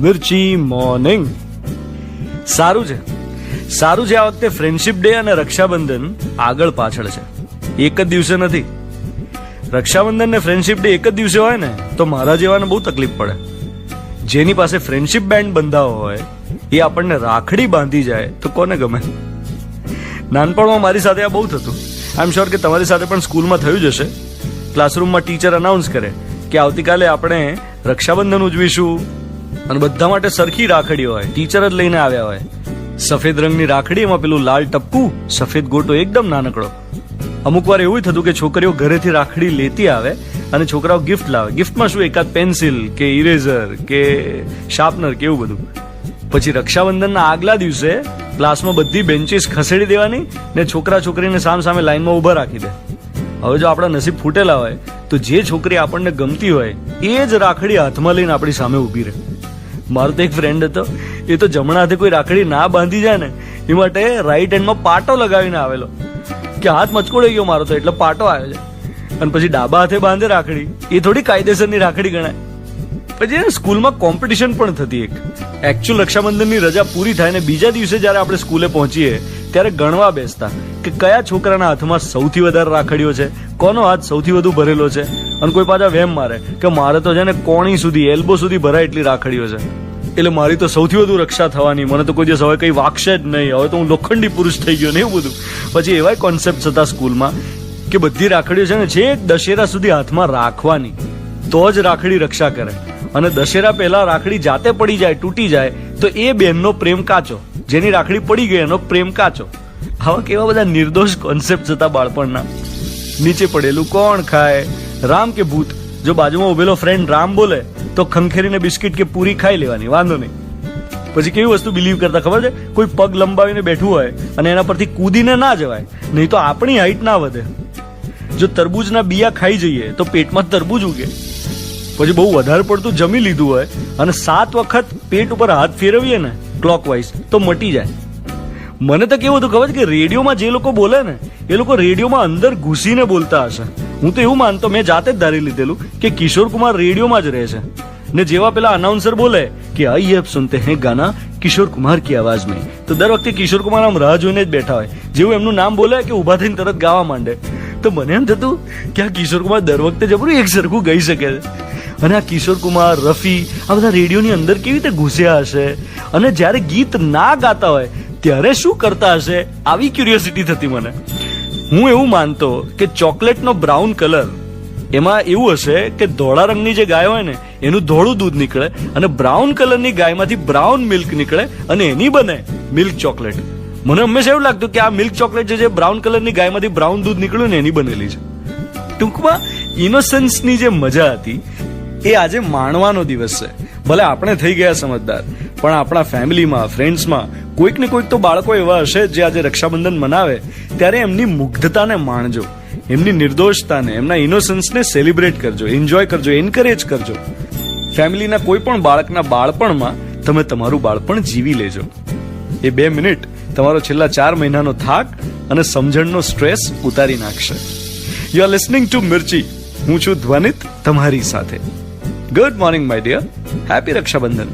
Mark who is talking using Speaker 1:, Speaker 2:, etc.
Speaker 1: મિર્ચી morning. સારું છે આ વખતે ફ્રેન્ડશિપ ડે અને રક્ષાબંધન આગળ પાછળ છે, એક જ દિવસે નથી. રક્ષાબંધન ને ફ્રેન્ડશિપ ડે એક જ દિવસે હોય ને તો મારા જેવાને બહુ તકલીફ પડે. જેની પાસે ફ્રેન્ડશિપ બેન્ડ બંધાવો હોય એ આપણને રાખડી બાંધી જાય તો કોને ગમે. નાનપણમાં મારી સાથે આ બહુ થતું. આઈ એમ શ્યોર કે તમારી સાથે પણ સ્કૂલમાં થયું જ હશે. ક્લાસરૂમમાં ટીચર અનાઉન્સ કરે કે આવતીકાલે આપણે રક્ષાબંધન ઉજવીશું અને બધા માટે સરખી રાખડીઓ હોય, ટીચર જ લઈને આવ્યા હોય. સફેદ રંગની રાખડી, એમાં પેલું લાલ ટપકું, સફેદ ગોટો, એકદમ નાનકડો. અમુક વાર એવું થતું કે છોકરીઓ ઘરેથી રાખડી લેતી આવે અને છોકરાઓ ગિફ્ટ લાવે. ગિફ્ટમાં શું, એકાદ પેન્સિલ કે ઇરેઝર કે શાર્પનર કે એવું બધું. પછી રક્ષાબંધનના આગલા દિવસે ક્લાસમાં બધી બેન્ચીસ ખસેડી દેવાની ને છોકરા છોકરીને સામે લાઈનમાં ઊભા રાખી દે. હવે જો આપણા નસીબ ફૂટેલા હોય તો જે છોકરી આપણને ગમતી હોય એ જ રાખડી હાથમાં લઈને આપણી સામે ઊભી રહે. મારો તો એક ફ્રેન્ડ હતો, એ તો જમણા હાથે કોઈ રાખડી ના બાંધી જાય ને એ માટે રાઈટ હેન્ડમાં પાટો લગાવીને આવેલો કે હાથ મચકોડાઈ ગયો મારો તો એટલે પાટો આવ્યો છે. અને પછી ડાબા હાથે બાંધે રાખડી, એ થોડી કાયદેસરની રાખડી ગણાય. પછી સ્કૂલમાં કોમ્પિટિશન પણ થતી. એકચ્યુઅલ રક્ષાબંધનની રજા પૂરી થાય ને બીજા દિવસે જયારે આપણે સ્કૂલે પહોંચીએ ત્યારે ગણવા બેસતા કે કયા છોકરાના હાથમાં સૌથી વધારે રાખડીઓ છે, કોનો હાથ સૌથી વધુ ભરેલો છે. અને કોઈ પાછા વેમ મારે કે મારે તો છે ને કોણી સુધી, એલ્બો સુધી ભરાય એટલી રાખડીઓ છે, એટલે મારી તો સૌથી વધુ રક્ષા થવાની, મને તો કોઈ દિવસ હવે કઈ વાગશે જ નહીં, હવે તો હું લોખંડી પુરુષ થઈ ગયો ને એવું બધું. પછી એવા કોન્સેપ્ટ હતા સ્કૂલમાં કે બધી રાખડીઓ છે ને છેક દશેરા સુધી હાથમાં રાખવાની તો જ રાખડી રક્ષા કરે. અને દશેરા પહેલા રાખડી જાતે પડી જાય, તૂટી જાય તો એ બેનનો પ્રેમ કાચો, જેની રાખડી પડી ગઈ એનો પ્રેમ કાચો. આવા કેવા બધા નિર્દોષ કોન્સેપ્ટ હતા બાળપણના. નીચે પડેલું કોણ ખાય, રામ કે ભૂત. જો બાજુમાં ઉભેલો ફ્રેન્ડ રામ બોલે તો ખંખેરીને બિસ્કિટ કે પૂરી ખાઈ લેવાની, વાંધો નહીં. પછી કેવી વસ્તુ બિલીવ કરતા ખબર છે, કોઈ પગ લંબાવીને બેઠું હોય અને એના પરથી કૂદીને ના જવાય, નહીં તો આપણી હાઈટ ના વધે. જો તરબૂચના બિયા ખાઈ જઈએ તો પેટમાં તરબૂચ ઉગે. પછી બહુ વધારે પડતું જમી લીધું હોય અને 7 વખત પેટ ઉપર હાથ ફેરવીએ ને ક્લોકવાઇઝ તો મટી જાય. મને તો કેવું હતું ખબર છે કે રેડિયોમાં જે લોકો બોલે ને એ લોકો રેડિયોમાં અંદર ઘૂસીને બોલતા હશે. હું તો એવું માનતો, મેં જાતે જ ધારી લીધેલું કે કિશોર કુમાર રેડિયોમાં જ રહે છે ને જેવા પેલા અનાઉન્સર બોલે કે આइए अब सुनते हैं गाना કિશોર કુમાર की आवाज में, તો દર વખતે કિશોર કુમાર આમ રાહ જોઈને જ બેઠા હોય. જેવું એમનું નામ બોલે કે ઉભા થઈને તરત ગાવા માંડે. તો મને એમ થતું કે આ કિશોર કુમાર દર વખતે જબરું એક સરખું ગાઈ શકે છે. અને આ કિશોર કુમાર, રફી, આ બધા રેડિયોની અંદર કેવી રીતે ઘૂસ્યા હશે અને જ્યારે ગીત ના ગાતા હોય ત્યારે શું કરતા હશે, આવી ક્યુરિયોસિટી થતી મને. હું એવું માનતો કે ચોકલેટનો બ્રાઉન કલર, એમાં એવું હશે કે ધોળા રંગની જે ગાય હોય ને એનું ધોળું દૂધ નીકળે અને બ્રાઉન કલરની ગાયમાંથી બ્રાઉન મિલ્ક નીકળે અને એની બને મિલ્ક ચોકલેટ. મને હંમેશા એવું લાગતું કે આ મિલ્ક ચોકલેટ જે બ્રાઉન કલરની ગાયમાંથી બ્રાઉન દૂધ નીકળ્યું ને એની બનેલી છે. ટૂંકમાં ઇનોસન્સની જે મજા હતી એ આજે માણવાનો દિવસ છે. ભલે આપણે થઈ ગયા સમજદાર, પણ આપણા ફેમિલીમાં, ફ્રેન્ડ્સમાં કોઈક ને કોઈક તો બાળકો એવા હશે જે આજે રક્ષાબંધન મનાવે ત્યારે એમની મુગ્ધતાને માણજો, એમની નિર્દોષતાને, એમના ઇનોસન્સને સેલિબ્રેટ કરજો, એન્જોય કરજો, એન્કરેજ કરજો. ફેમિલીના કોઈ પણ બાળકના બાળપણમાં તમે તમારું બાળપણ જીવી લેજો. એ 2 મિનિટ તમારો છેલ્લા 4 મહિનાનો થાક અને સમજણનો સ્ટ્રેસ ઉતારી નાખશે. You are listening to Mirchi. હું છું ધ્વનિત તમારી સાથે. Good morning my dear. Happy Rakshabandhan.